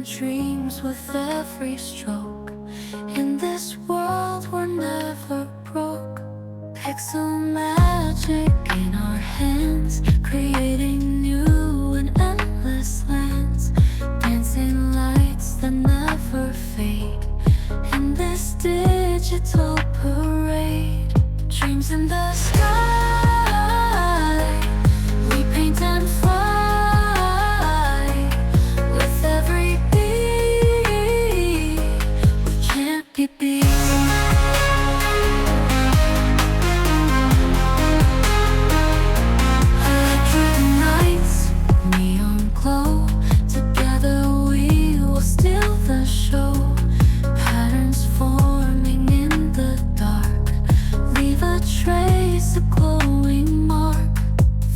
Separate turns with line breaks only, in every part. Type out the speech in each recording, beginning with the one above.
dreams with every stroke. In this world we're never broke. Pixel magic in our hands, creating new and endless lands. Dancing lights that never fade in this digital parade. Dreams in the sky, we paint and fly. With every beat, we can't be beat. Electric nights, neon glow, together we will steal the show. Patterns forming in the dark, leave a trace, a glowing mark.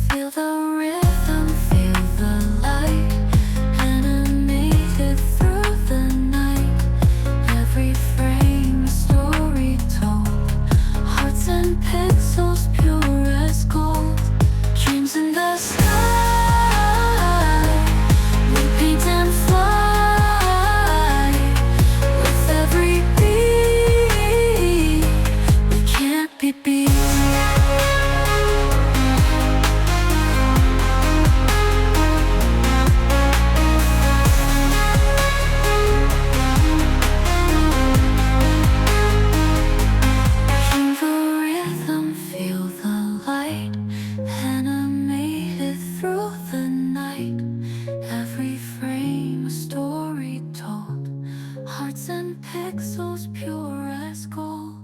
Feel the rhythm, feel the light, animated through the night. Every frame a story told, hearts and pixels pure as gold. Dreams in the sky, we paint and fly. With every beat, we can't be beat. Feel the rhythm, feel the light, animated through the night. Every frame a story told, hearts and pixels pure as gold.